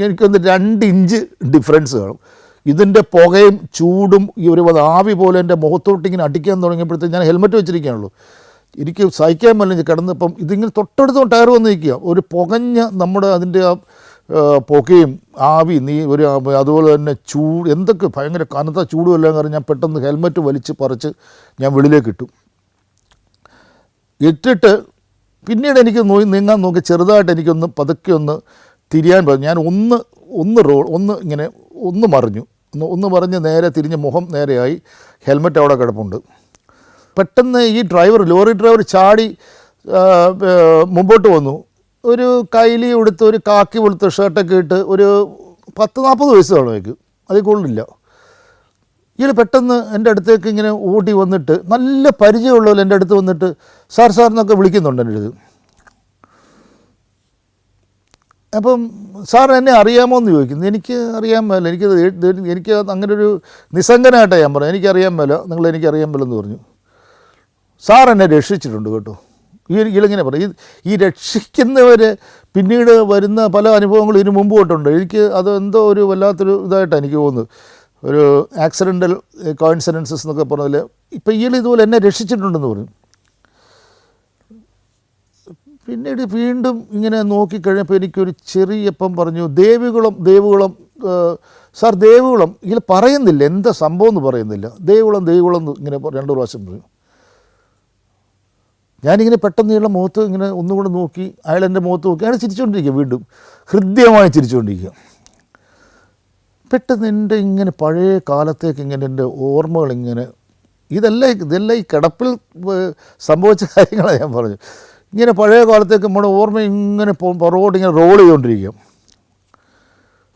എനിക്കൊന്ന് 2 ഇഞ്ച് ഡിഫറൻസ് കാണും. ഇതിൻ്റെ പുകയും ചൂടും ഈ ഒരു ആവി പോലെ എൻ്റെ മുഖത്തോട്ട് ഇങ്ങനെ അടിക്കാൻ തുടങ്ങിയപ്പോഴത്തേക്ക് ഞാൻ ഹെൽമെറ്റ് വെച്ചിരിക്കുകയാണല്ലോ, എനിക്ക് സഹിക്കാൻ പറ്റില്ല കിടന്നപ്പം ഇതിങ്ങനെ തൊട്ടടുത്ത് ടയർ വന്ന് നിൽക്കുക. ഒരു പുകഞ്ഞ നമ്മുടെ അതിൻ്റെ ആ പുകയും ആവി അതുപോലെ തന്നെ ചൂട് എന്തൊക്കെ ഭയങ്കര കനത്ത ചൂടും എല്ലാം കാരണം ഞാൻ പെട്ടെന്ന് ഹെൽമെറ്റ് വലിച്ച് പറിച്ച് ഞാൻ വെളിയിലേക്ക് ഇട്ടിട്ട് പിന്നീട് എനിക്ക് നീങ്ങാൻ നോക്കി ചെറുതായിട്ട് എനിക്കൊന്ന് പതുക്കെ ഒന്ന് തിരിയാൻ പറഞ്ഞു. ഞാൻ ഒന്ന് മറിഞ്ഞ് നേരെ തിരിഞ്ഞ് മുഖം നേരെയായി. ഹെൽമെറ്റ് അവിടെ കിടപ്പുണ്ട്. പെട്ടെന്ന് ഈ ലോറി ഡ്രൈവർ ചാടി മുമ്പോട്ട് വന്നു. ഒരു കൈലി ഉടുത്ത് ഒരു കാക്കി വെളുത്ത ഷർട്ടൊക്കെ ഇട്ട് ഒരു 10-40 വയസ്സ് കാണുമായിരിക്കും, അതിൽ കൂടുതലില്ല. ഇയാൾ പെട്ടെന്ന് എൻ്റെ അടുത്തേക്ക് ഇങ്ങനെ ഓടി വന്നിട്ട് നല്ല പരിചയമുള്ളവർ എൻ്റെ അടുത്ത് വന്നിട്ട് സാർ എന്നൊക്കെ വിളിക്കുന്നുണ്ട് എൻ്റെ അടുത്ത്. അപ്പം സാർ എന്നെ അറിയാമോ എന്ന് ചോദിക്കുന്നു. എനിക്ക് അറിയാൻ മേല, എനിക്ക് അങ്ങനെ ഒരു നിസ്സംഗനായിട്ടാണ് ഞാൻ പറഞ്ഞു, എനിക്കറിയാൻ മേല, എനിക്കറിയാൻ മേലെന്ന് പറഞ്ഞു. സാർ എന്നെ രക്ഷിച്ചിട്ടുണ്ട് കേട്ടോ. ഇങ്ങനെ പറയും, ഈ രക്ഷിക്കുന്നവർ പിന്നീട് വരുന്ന പല അനുഭവങ്ങളും ഇതിന് മുമ്പ് തൊട്ടുണ്ട്. എനിക്ക് അത് എന്തോ ഒരു വല്ലാത്തൊരു ഇതായിട്ടാണ് എനിക്ക് തോന്നുന്നത്, ഒരു ആക്സിഡൻ്റൽ കോയിൻസിഡൻസസ് എന്നൊക്കെ പറഞ്ഞതിൽ. ഇപ്പം ഇതുപോലെ എന്നെ രക്ഷിച്ചിട്ടുണ്ടെന്ന് പറഞ്ഞു. പിന്നീട് വീണ്ടും ഇങ്ങനെ നോക്കിക്കഴിഞ്ഞപ്പോൾ എനിക്കൊരു ചെറിയപ്പം പറഞ്ഞു ദേവികുളം സാർ ദേവികുളം. പറയുന്നില്ല എന്താ സംഭവം എന്ന് പറയുന്നില്ല. ദേവികുളം ഇങ്ങനെ 2 പ്രാവശ്യം പറഞ്ഞു. ഞാനിങ്ങനെ പെട്ടെന്നുള്ള മുഖത്ത് ഇങ്ങനെ ഒന്നുകൂടെ നോക്കി, അയാൾ എൻ്റെ മുഖത്ത് നോക്കി, അയാൾ ചിരിച്ചുകൊണ്ടിരിക്കുക, വീണ്ടും ഹൃദ്യമായി ചിരിച്ചുകൊണ്ടിരിക്കുക. പെട്ടെന്ന് എൻ്റെ ഇങ്ങനെ പഴയ കാലത്തേക്ക് ഇങ്ങനെ എൻ്റെ ഓർമ്മകളിങ്ങനെ ഇതെല്ലാം ഈ കിടപ്പിൽ സംഭവിച്ച കാര്യങ്ങളാണ് ഞാൻ പറഞ്ഞു. ഇങ്ങനെ പഴയ കാലത്തേക്ക് നമ്മുടെ ഓർമ്മ ഇങ്ങനെ പുറകോട്ട് ഇങ്ങനെ റോൾ ചെയ്തുകൊണ്ടിരിക്കുക.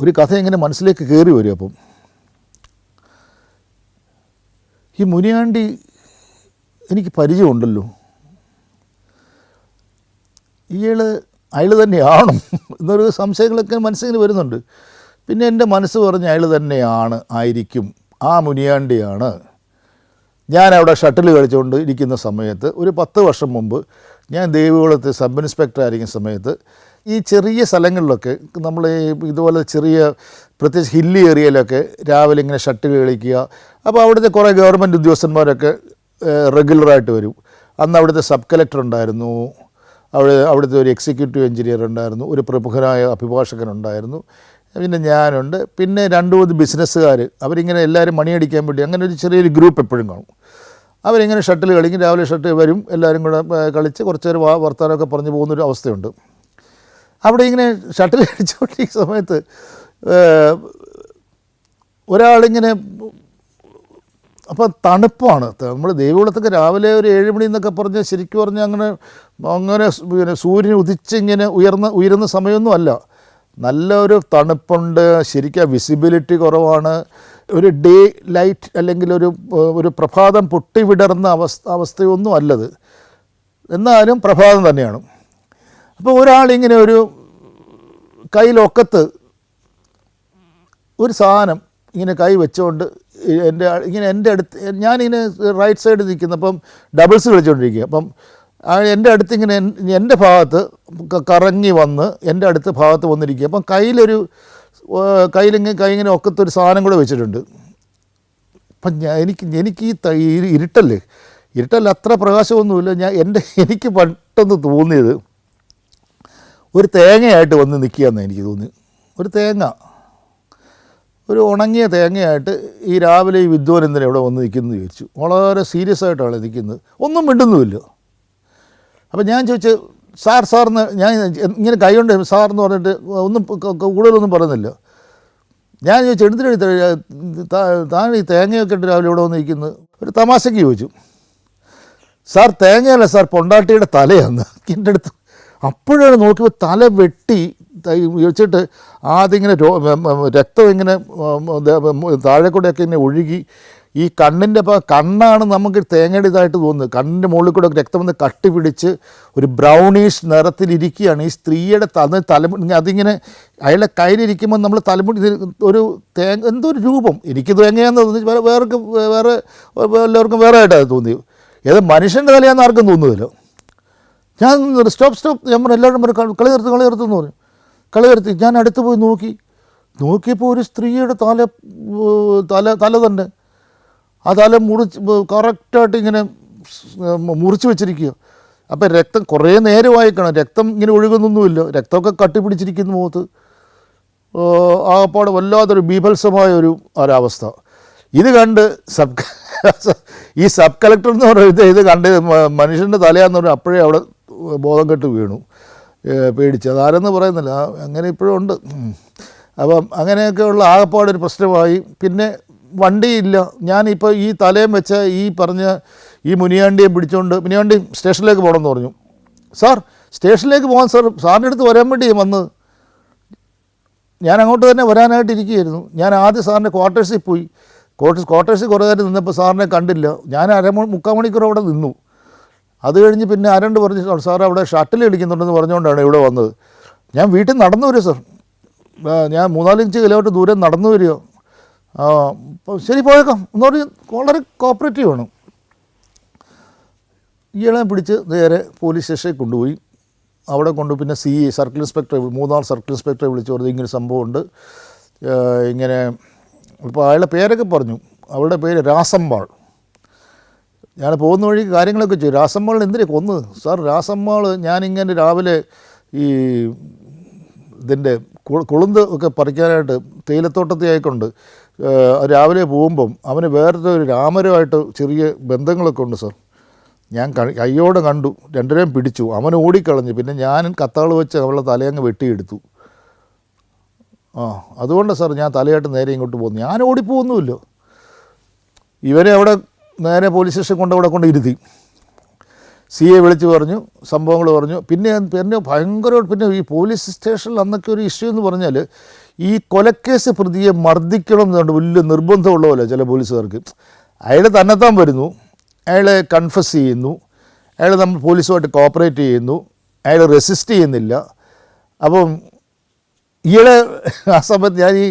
ഒരു കഥ ഇങ്ങനെ മനസ്സിലേക്ക് കയറി വരും. അപ്പം ഈ മുനിയാണ്ടി എനിക്ക് പരിചയമുണ്ടല്ലോ, അയാൾ തന്നെയാണോ എന്നൊരു സംശയങ്ങളൊക്കെ മനസ്സിങ്ങനെ വരുന്നുണ്ട്. പിന്നെ എൻ്റെ മനസ്സ് പറഞ്ഞ് അയാൾ ആയിരിക്കും, ആ മുനിയാണ്ടിയാണ്. ഞാനവിടെ ഷട്ടിൽ കളിച്ചുകൊണ്ട് ഇരിക്കുന്ന സമയത്ത് ഒരു 10 വർഷം മുമ്പ് ഞാൻ ദേവികുളത്ത് സബ് ഇൻസ്പെക്ടർ ആയിരിക്കുന്ന സമയത്ത് ഈ ചെറിയ സ്ഥലങ്ങളിലൊക്കെ നമ്മൾ ഇതുപോലെ ചെറിയ പ്രത്യേകിച്ച് ഹില്ലി ഏരിയയിലൊക്കെ രാവിലെ ഇങ്ങനെ ഷട്ടിൽ കളിക്കുക. അപ്പോൾ അവിടുത്തെ കുറേ ഗവൺമെൻറ് ഉദ്യോഗസ്ഥന്മാരൊക്കെ റെഗുലറായിട്ട് വരും. അന്ന് അവിടുത്തെ സബ് കളക്ടർ ഉണ്ടായിരുന്നു, അവിടുത്തെ ഒരു എക്സിക്യൂട്ടീവ് എഞ്ചിനീയർ ഉണ്ടായിരുന്നു, ഒരു പ്രമുഖനായ അഭിഭാഷകനുണ്ടായിരുന്നു, പിന്നെ ഞാനുണ്ട്, പിന്നെ 2-3 ബിസിനസ്സുകാർ. അവരിങ്ങനെ എല്ലാവരും മണിയടിക്കാൻ വേണ്ടി അങ്ങനെ ഒരു ചെറിയൊരു ഗ്രൂപ്പ് എപ്പോഴും കാണും. അവരിങ്ങനെ ഷട്ടിൽ കളിക്കും, രാവിലെ ഷട്ടിൽ വരും, എല്ലാവരും കൂടെ കളിച്ച് കുറച്ച് നേരം വർത്തമാനമൊക്കെ പറഞ്ഞു പോകുന്നൊരു അവസ്ഥയുണ്ട്. അവിടെ ഇങ്ങനെ ഷട്ടിൽ കളിച്ചുകൊണ്ടിരിക്കുന്ന സമയത്ത് ഒരാളിങ്ങനെ, അപ്പം തണുപ്പാണ്. നമ്മൾ ദേവികുളത്തൊക്കെ രാവിലെ ഒരു 7 മണി എന്നൊക്കെ പറഞ്ഞ് ശരിക്കും പറഞ്ഞാൽ അങ്ങനെ പിന്നെ സൂര്യൻ ഉദിച്ചിങ്ങനെ ഉയരുന്ന സമയമൊന്നും അല്ല. നല്ലൊരു തണുപ്പുണ്ട്, ശരിക്കും വിസിബിലിറ്റി കുറവാണ്, ഒരു ഡേ ലൈറ്റ് അല്ലെങ്കിൽ ഒരു പ്രഭാതം പൊട്ടിവിടർന്ന അവസ്ഥയൊന്നും അല്ലത്, എന്നാലും പ്രഭാതം തന്നെയാണ്. അപ്പോൾ ഒരാളിങ്ങനെ ഒരു കയ്യിലൊക്കത്ത് ഒരു സാധനം ഇങ്ങനെ കൈ വെച്ചുകൊണ്ട് എൻ്റെ അടുത്ത്, ഞാനിങ്ങനെ റൈറ്റ് സൈഡിൽ നിൽക്കുന്നപ്പം ഡബിൾസ് കളിച്ചുകൊണ്ടിരിക്കുക. അപ്പം എൻ്റെ അടുത്ത് ഇങ്ങനെ എൻ്റെ ഭാഗത്ത് കറങ്ങി വന്ന് എൻ്റെ അടുത്ത ഭാഗത്ത് വന്നിരിക്കുക. അപ്പം കയ്യിലിങ്ങനെ ഒക്കത്തൊരു സാധനം കൂടെ വെച്ചിട്ടുണ്ട്. അപ്പം എനിക്ക് ഈ ഇരുട്ടല്ല അത്ര പ്രകാശമൊന്നുമില്ല. എനിക്ക് പെട്ടെന്ന് തോന്നിയത് ഒരു തേങ്ങയായിട്ട് വന്ന് നിൽക്കുകയെന്ന് എനിക്ക് തോന്നി. ഒരു ഉണങ്ങിയ തേങ്ങയായിട്ട് ഈ രാവിലെ ഈ വിദ്വാൻ എന്തിനാണ് ഇവിടെ വന്ന് നിൽക്കുന്നത് ചോദിച്ചു. വളരെ സീരിയസ് ആയിട്ടാണ് നിൽക്കുന്നത്, ഒന്നും മിണ്ടുന്നുമില്ല. അപ്പം ഞാൻ ചോദിച്ചു, സാറിന് ഞാൻ ഇങ്ങനെ കൈ കൊണ്ട് സാറെന്ന് പറഞ്ഞിട്ട് ഒന്നും കൂടുതലൊന്നും പറയുന്നില്ല. ഞാൻ ചോദിച്ചു, എടുത്തിട്ട് താൻ ഈ തേങ്ങയൊക്കെ ഇട്ട് രാവിലെ ഇവിടെ വന്ന് നിൽക്കുന്നത്. ഒരു തമാശയ്ക്ക് ചോദിച്ചു, സാർ തേങ്ങയല്ല സാർ പൊണ്ടാട്ടിയുടെ തലയാന്ന് എൻ്റെ അടുത്ത്. അപ്പോഴാണ് നോക്കിയപ്പോൾ തല വെട്ടി വെച്ചിട്ട് ആദ്യം ഇങ്ങനെ രക്തം ഇങ്ങനെ താഴെ കൂടെയൊക്കെ ഇങ്ങനെ ഒഴുകി ഈ കണ്ണിൻ്റെ കണ്ണാണ് നമുക്ക് തേങ്ങയുടെ ഇതായിട്ട് തോന്നുന്നത്. കണ്ണിൻ്റെ മുകളിൽ കൂടെ രക്തം വന്ന് കട്ടി പിടിച്ച് ഒരു ബ്രൗണീഷ് നിറത്തിലിരിക്കുകയാണ് ഈ സ്ത്രീയുടെ അതിങ്ങനെ അയാളെ കയ്യിലിരിക്കുമ്പോൾ നമ്മൾ തലമുടി ഒരു എന്തോ ഒരു രൂപം. എനിക്ക് തേങ്ങയാന്ന് തോന്നി, വേറെ എല്ലാവർക്കും വേറെ ആയിട്ടാണ് തോന്നിയത്. ഏത് മനുഷ്യൻ്റെ തലയാന്ന് ആർക്കും തോന്നുന്നില്ല. ഞാൻ സ്റ്റോപ്പ് ഞാൻ പറഞ്ഞു, എല്ലാവരും പറഞ്ഞു കളി നിർത്തുമെന്ന് പറഞ്ഞു. കളി നിർത്തി ഞാൻ അടുത്ത് പോയി നോക്കിയപ്പോൾ ഒരു സ്ത്രീയുടെ തല തന്നെ. ആ തല കറക്റ്റായിട്ട് ഇങ്ങനെ മുറിച്ച് വെച്ചിരിക്കുക. അപ്പം രക്തം കുറേ നേരമായിക്കണം, രക്തം ഇങ്ങനെ ഒഴുകുന്നൊന്നുമില്ല, രക്തമൊക്കെ കട്ടിപ്പിടിച്ചിരിക്കുന്ന മുഖത്ത്. ആകപ്പാട് വല്ലാത്തൊരു ബീഭത്സമായ ഒരവസ്ഥ. ഇത് കണ്ട് ഈ സബ് കളക്ടർ എന്ന് പറയുന്നത് ഇത് കണ്ട് മനുഷ്യൻ്റെ തലയാന്ന് പറഞ്ഞാൽ അപ്പോഴേ അവിടെ ബോധം കെട്ട് വീണു, പേടിച്ച്. അതാരെന്ന് പറയുന്നില്ല, അങ്ങനെ ഇപ്പോഴും ഉണ്ട്. അപ്പം അങ്ങനെയൊക്കെയുള്ള ആകപ്പാടൊരു പ്രശ്നമായി. പിന്നെ വണ്ടിയില്ല. ഞാനിപ്പോൾ ഈ തലയും വെച്ച ഈ പറഞ്ഞ ഈ മുനിയാണ്ടിയെ പിടിച്ചുകൊണ്ട് മുനിയാണ്ടി സ്റ്റേഷനിലേക്ക് പോകണമെന്ന് പറഞ്ഞു. സാർ സ്റ്റേഷനിലേക്ക് പോകാൻ സാറിൻ്റെ അടുത്ത് വരാൻ വേണ്ടി വന്നത്. ഞാൻ അങ്ങോട്ട് തന്നെ വരാനായിട്ട് ഇരിക്കുകയായിരുന്നു. ഞാൻ ആദ്യം സാറിൻ്റെ ക്വാർട്ടേഴ്സിൽ പോയി. ക്വാർട്ടേഴ്സിൽ കുറേ നേരം നിന്നപ്പോൾ സാറിനെ കണ്ടില്ല. ഞാൻ മുക്കാൽ മണിക്കൂർ അവിടെ നിന്നു. അത് കഴിഞ്ഞ് പിന്നെ ആരണ്ട് പറഞ്ഞു, സാർ അവിടെ ഷട്ടിൽ കളിക്കുന്നുണ്ടെന്ന് പറഞ്ഞുകൊണ്ടാണ് ഇവിടെ വന്നത്. ഞാൻ വീട്ടിൽ നടന്നു വരിക സാർ, ഞാൻ 3-4 കിലോമീറ്റർ ദൂരം നടന്നു വരിക. ശരി പോയേക്കാം എന്ന് പറഞ്ഞ് വളരെ കോപ്പറേറ്റീവാണ്. ഇയാളെ പിടിച്ച് നേരെ പോലീസ് സ്റ്റേഷനിൽ കൊണ്ടുപോയി. അവിടെ പിന്നെ സർക്കിൾ ഇൻസ്പെക്ടറെ, 3 സർക്കിൾ ഇൻസ്പെക്ടറെ വിളിച്ച് പറഞ്ഞു ഇങ്ങനെ സംഭവമുണ്ട്. ഇങ്ങനെ ഇപ്പോൾ അയാളുടെ പേരൊക്കെ പറഞ്ഞു. അവളുടെ പേര് രാസമ്മാൾ. ഞാൻ പോകുന്ന വഴി കാര്യങ്ങളൊക്കെ ചെയ്യും. രാസമ്മാളിന് എന്തിനാ കൊന്നത് സാർ? രാസമ്മാൾ ഞാനിങ്ങനെ രാവിലെ ഈ ഇതിൻ്റെ കൊളുന്ത് ഒക്കെ പറിക്കാനായിട്ട് തേയിലത്തോട്ടത്തിൽ ആയിക്കൊണ്ട് രാവിലെ പോകുമ്പം അവന് വേറൊരു രാമരുമായിട്ട് ചെറിയ ബന്ധങ്ങളൊക്കെ ഉണ്ട് സാർ. ഞാൻ കയ്യോടെ കണ്ടു, രണ്ടുപേരെയും പിടിച്ചു. അവൻ ഓടിക്കളഞ്ഞു. പിന്നെ ഞാൻ കത്താൾ വെച്ച് അവളുടെ തലയങ്ങ് വെട്ടിയെടുത്തു. അതുകൊണ്ടാണ് സാർ ഞാൻ തലയായിട്ട് നേരെ ഇങ്ങോട്ട് പോകുന്നു. ഞാൻ ഓടിപ്പോകുന്നുമില്ല. ഇവരെ അവിടെ നേരെ പോലീസ് സ്റ്റേഷൻ കൊണ്ട് ഇരുത്തി. CA വിളിച്ച് പറഞ്ഞു, സംഭവങ്ങൾ പറഞ്ഞു. പിന്നെ ഭയങ്കര പിന്നെ ഈ പോലീസ് സ്റ്റേഷനിൽ അന്നൊക്കെ ഒരു ഇഷ്യൂ എന്ന് പറഞ്ഞാൽ ഈ കൊലക്കേസ് പ്രതിയെ മർദ്ദിക്കണം എന്നുണ്ട് വലിയ നിർബന്ധമുള്ള പോലെ ചില പോലീസുകാർക്ക്. അയാൾ തന്നെത്താൻ വരുന്നു, അയാളെ കൺഫസ് ചെയ്യുന്നു, അയാൾ നമ്മൾ പോലീസുമായിട്ട് കോപ്പറേറ്റ് ചെയ്യുന്നു, അയാൾ റെസിസ്റ്റ് ചെയ്യുന്നില്ല. അപ്പം ഇയാളെ ആ സമയത്ത് ഞാൻ ഈ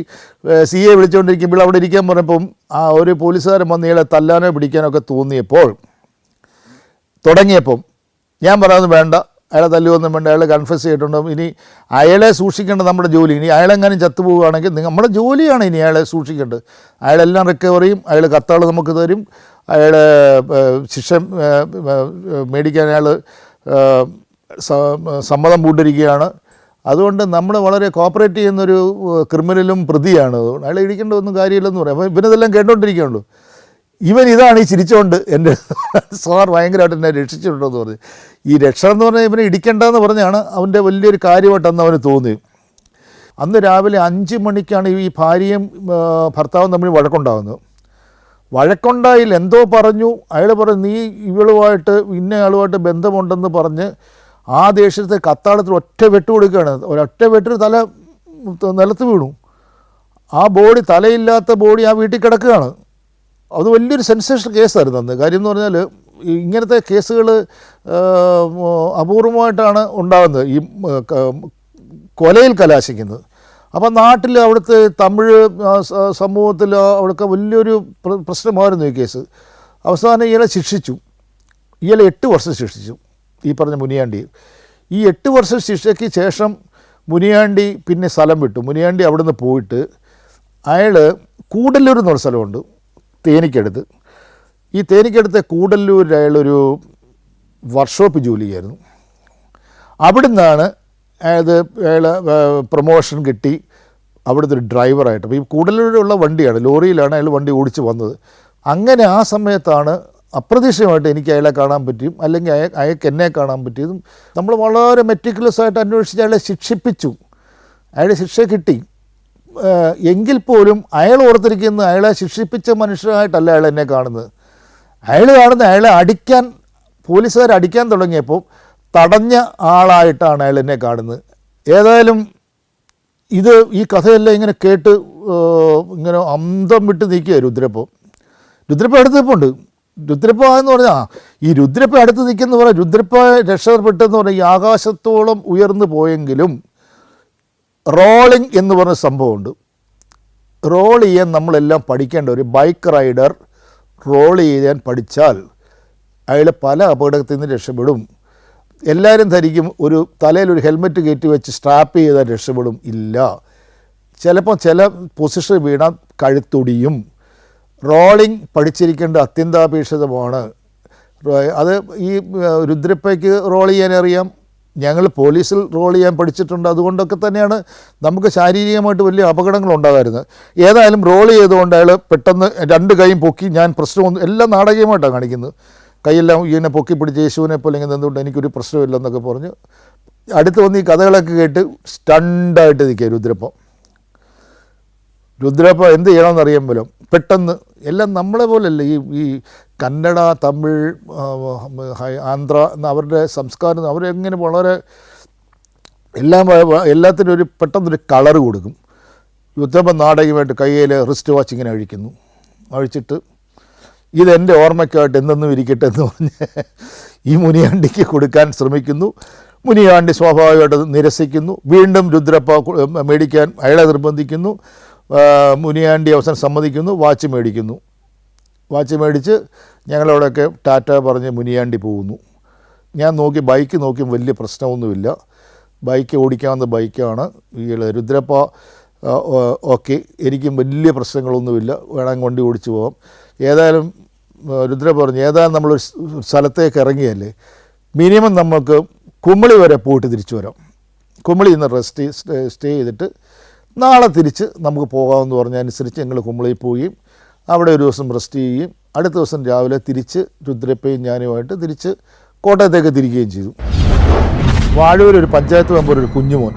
CA വിളിച്ചുകൊണ്ടിരിക്കുമ്പോൾ അവിടെ ഇരിക്കാൻ പറഞ്ഞപ്പം ആ ഒരു പോലീസുകാരൻ വന്ന് ഇയാളെ തല്ലാനോ പിടിക്കാനോ ഒക്കെ തുടങ്ങിയപ്പം ഞാൻ പറയാമെന്ന് വേണ്ട, അയാളെ തല്ലുവൊന്നും വേണ്ട, അയാളെ കൺഫസ് ചെയ്തിട്ടുണ്ടോ, ഇനി അയാളെ സൂക്ഷിക്കേണ്ട നമ്മുടെ ജോലി. ഇനി അയാളെങ്ങാനും ചത്തുപോവുകയാണെങ്കിൽ നമ്മുടെ ജോലിയാണ് ഇനി അയാളെ സൂക്ഷിക്കേണ്ടത്. അയാളെല്ലാം റിക്കവർ ചെയ്യും, അയാൾ കത്താൾ നമുക്ക് തരും, അയാളെ ശിക്ഷ മേടിക്കാൻ അയാൾ സമ്മതം പൂണ്ടിരിക്കുകയാണ്. അതുകൊണ്ട് നമ്മൾ വളരെ കോപ്പറേറ്റ് ചെയ്യുന്നൊരു ക്രിമിനലും പ്രതിയാണ്. അയാളെ ഇടിക്കേണ്ടതൊന്നും കാര്യമില്ലെന്ന് പറയാം. അപ്പോൾ ഇവനിതെല്ലാം കേട്ടോണ്ടിരിക്കുകയുള്ളൂ. ഇതാണ് ഈ ചിരിച്ചുകൊണ്ട് എൻ്റെ സാർ ഭയങ്കരമായിട്ട് എന്നെ രക്ഷിച്ചിട്ടുണ്ടെന്ന് പറഞ്ഞു. ഈ രക്ഷ എന്ന് പറഞ്ഞാൽ ഇവനെ ഇടിക്കേണ്ടതെന്ന് പറഞ്ഞാണ് അവൻ്റെ വലിയൊരു കാര്യമായിട്ടെന്ന് അവന് തോന്നി. അന്ന് രാവിലെ 5 മണിക്കാണ് ഈ ഭാര്യയും ഭർത്താവും തമ്മിൽ വഴക്കുണ്ടായില്ല, എന്തോ പറഞ്ഞു. അയാൾ പറഞ്ഞു നീ ഇന്നയാളുമായിട്ട് ബന്ധമുണ്ടെന്ന് പറഞ്ഞ് ആ ദേഷ്യത്തെ കത്താളത്തിൽ ഒറ്റ വെട്ട് കൊടുക്കുകയാണ്. ഒരൊറ്റ വെട്ടിന് തല നിലത്ത് വീണു. ആ ബോഡി, തലയില്ലാത്ത ബോഡി ആ വീട്ടിൽ കിടക്കുകയാണ്. അത് വലിയൊരു സെൻസേഷണൽ കേസായിരുന്നു അന്ന്. കാര്യം എന്ന് പറഞ്ഞാൽ ഇങ്ങനത്തെ കേസുകൾ അപൂർവമായിട്ടാണ് ഉണ്ടാകുന്നത്, ഈ കൊലയിൽ കലാശിക്കുന്നത്. അപ്പം നാട്ടിൽ അവിടുത്തെ തമിഴ് സമൂഹത്തിൽ അവിടെയൊക്കെ വലിയൊരു പ്രശ്നമായിരുന്നു ഈ കേസ്. അവസാനം ഇയാളെ ശിക്ഷിച്ചു. 8 വർഷം ശിക്ഷിച്ചു ഈ പറഞ്ഞ മുനിയാണ്ടി. ഈ 8 വർഷം ശിക്ഷയ്ക്ക് ശേഷം മുനിയാണ്ടി പിന്നെ സ്ഥലം വിട്ടു. മുനിയാണ്ടി അവിടെ നിന്ന് പോയിട്ട് അയാൾ കൂടല്ലൂർ എന്നൊരു സ്ഥലമുണ്ട് തേനിക്കടുത്ത്. ഈ തേനിക്കടുത്തെ കൂടല്ലൂരിൽ അയാളൊരു വർക്ക്ഷോപ്പ് ജോലി ചെയ്യായിരുന്നു. അവിടെ നിന്നാണ് അയാൾ പ്രൊമോഷൻ കിട്ടി അവിടുത്തെ ഒരു ഡ്രൈവറായിട്ട്. അപ്പോൾ ഈ കൂടല്ലൂരിലുള്ള വണ്ടിയാണ്, ലോറിയിലാണ് അയാൾ വണ്ടി ഓടിച്ച് വന്നത്. അങ്ങനെ ആ സമയത്താണ് അപ്രതീക്ഷിതമായിട്ട് എനിക്ക് അയാളെ കാണാൻ പറ്റിയും അല്ലെങ്കിൽ അയാൾക്ക് എന്നെ കാണാൻ പറ്റിയതും. നമ്മൾ വളരെ മെറ്റിക്കുലസ് ആയിട്ട് അന്വേഷിച്ച് അയാളെ ശിക്ഷിപ്പിച്ചു. അയാളുടെ ശിക്ഷ കിട്ടി. എങ്കിൽ പോലും അയാൾ ഓർത്തിരിക്കുന്നത് അയാളെ ശിക്ഷിപ്പിച്ച മനുഷ്യരായിട്ടല്ല അയാൾ എന്നെ കാണുന്നത്. അയാൾ കാണുന്ന അയാളെ അടിക്കാൻ, പോലീസുകാർ അടിക്കാൻ തുടങ്ങിയപ്പോൾ തടഞ്ഞ ആളായിട്ടാണ് അയാൾ എന്നെ കാണുന്നത്. ഏതായാലും ഈ കഥയെല്ലാം ഇങ്ങനെ കേട്ട് ഇങ്ങനെ അന്തം വിട്ട് നിൽക്കുക രുദ്രപ്പ അടുത്ത് നിൽപ്പുണ്ട്. രുദ്രപ്പ എന്ന് പറഞ്ഞാൽ ഈ രുദ്രപ്പ അടുത്ത് നിൽക്കുന്ന പറഞ്ഞാൽ രുദ്രപ്പ രക്ഷപ്പെട്ടെന്ന് പറഞ്ഞാൽ ഈ ആകാശത്തോളം ഉയർന്നു പോയെങ്കിലും റോളിംഗ് എന്ന് പറഞ്ഞ സംഭവമുണ്ട്. റോൾ ചെയ്യാൻ നമ്മളെല്ലാം പഠിക്കേണ്ട ഒരു ബൈക്ക് റൈഡർ റോൾ ചെയ്യാൻ പഠിച്ചാൽ അയാൾ പല അപകടത്തിൽ നിന്ന് രക്ഷപ്പെടും. എല്ലാവരും ധരിക്കും ഒരു തലയിലൊരു ഹെൽമെറ്റ് കയറ്റി വെച്ച് സ്ട്രാപ്പ് ചെയ്താൽ രക്ഷപ്പെടും. ഇല്ല, ചിലപ്പോൾ ചില പൊസിഷൻ വീണാൽ കഴുത്തൊടിയും. റോളിംഗ് പഠിച്ചിരിക്കേണ്ട അത്യന്താപേക്ഷിതമാണ്. അത് ഈ രുദ്രപ്പയ്ക്ക് റോൾ ചെയ്യാൻ അറിയാം, ഞങ്ങൾ പോലീസിൽ റോൾ ചെയ്യാൻ പഠിച്ചിട്ടുണ്ട്. അതുകൊണ്ടൊക്കെ തന്നെയാണ് നമുക്ക് ശാരീരികമായിട്ട് വലിയ അപകടങ്ങൾ ഉണ്ടാകാറുന്നത്. ഏതായാലും റോൾ ചെയ്തുകൊണ്ട് അയാൾ പെട്ടെന്ന് 2 കൈയും പൊക്കി, ഞാൻ പ്രശ്നമൊന്നും, എല്ലാം നാടകീയമായിട്ടാണ് കാണിക്കുന്നത്, കൈയെല്ലാം ഇങ്ങനെ പൊക്കി പിടിച്ച് യേശുവിനെ പോലെ ഇങ്ങനെ നിന്നുകൊണ്ട് എനിക്കൊരു പ്രശ്നമില്ലെന്നൊക്കെ പറഞ്ഞ് അടുത്ത് വന്ന് ഈ കഥകളൊക്കെ കേട്ട് സ്റ്റണ്ടായിട്ട് നിൽക്കുക രുദ്രപ്പ എന്ത് ചെയ്യണമെന്നറിയാൻ പെട്ടെന്ന് എല്ലാം നമ്മളെ പോലല്ല. ഈ കന്നഡ, തമിഴ്, ആന്ധ്ര അവരുടെ സംസ്കാരം അവരെങ്ങനെ വളരെ എല്ലാത്തിനും ഒരു പെട്ടെന്നൊരു കളറ് കൊടുക്കും. രുദ്രപ്പ നാടകമായിട്ട് കയ്യിൽ റിസ്റ്റ് വാച്ച് ഇങ്ങനെ അഴിച്ചിട്ട് ഇതെൻ്റെ ഓർമ്മയ്ക്കായിട്ട് എന്തെന്നും ഇരിക്കട്ടെ എന്ന് പറഞ്ഞ് ഈ മുനിയാണ്ടിക്ക് കൊടുക്കാൻ ശ്രമിക്കുന്നു. മുനിയാണ്ടി സ്വാഭാവികമായിട്ട് നിരസിക്കുന്നു. വീണ്ടും രുദ്രപ്പ മേടിക്കാൻ അയാളെ നിർബന്ധിക്കുന്നു. മുനിയാണ്ടി അവസാനം സമ്മതിക്കുന്നു. വാച്ച് മേടിച്ച് ഞങ്ങളവിടെയൊക്കെ ടാറ്റ പറഞ്ഞ് മുനിയാണ്ടി പോകുന്നു. ഞാൻ ബൈക്ക് നോക്കി വലിയ പ്രശ്നമൊന്നുമില്ല, ബൈക്ക് ഓടിക്കാവുന്ന ബൈക്കാണ്. ഈ രുദ്രപ്പ ഓക്കെ, എനിക്കും വലിയ പ്രശ്നങ്ങളൊന്നുമില്ല, വേണമെങ്കിൽ വണ്ടി ഓടിച്ചു പോകാം. ഏതായാലും രുദ്രപ്പ പറഞ്ഞു, ഏതായാലും നമ്മളൊരു സ്ഥലത്തേക്ക് ഇറങ്ങിയല്ലേ, മിനിമം നമുക്ക് കുമളി വരെ പോയിട്ട് തിരിച്ചു വരാം. കുമളി നിന്ന് സ്റ്റേ ചെയ്തിട്ട് നാളെ തിരിച്ച് നമുക്ക് പോകാമെന്ന് പറഞ്ഞതനുസരിച്ച് ഞങ്ങൾ കുമളിയിൽ പോവുകയും അവിടെ ഒരു ദിവസം റെസ്റ്റ് ചെയ്യുകയും അടുത്ത ദിവസം രാവിലെ തിരിച്ച് രുദ്രപ്പയും ഞാനുമായിട്ട് തിരിച്ച് കോട്ടയത്തേക്ക് തിരിക്കുകയും ചെയ്തു. വാഴൂർ ഒരു പഞ്ചായത്ത് മെമ്പർ ഒരു കുഞ്ഞുമോൻ,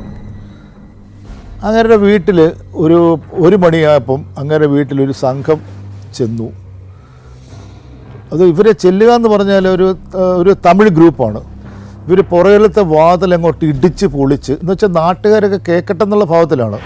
അങ്ങേരുടെ വീട്ടിൽ ഒരു മണിയായപ്പം അങ്ങേരുടെ വീട്ടിലൊരു സംഘം ചെന്നു. അത് ഇവരെ ചെല്ലുക എന്ന് പറഞ്ഞാൽ ഒരു തമിഴ് ഗ്രൂപ്പാണ്. ഇവർ പുറകിലത്തെ വാതിൽ അങ്ങോട്ട് ഇടിച്ച് പൊളിച്ച്, എന്ന് വെച്ചാൽ നാട്ടുകാരൊക്കെ കേൾക്കട്ടെന്നുള്ള ഭാവത്തിലാണ്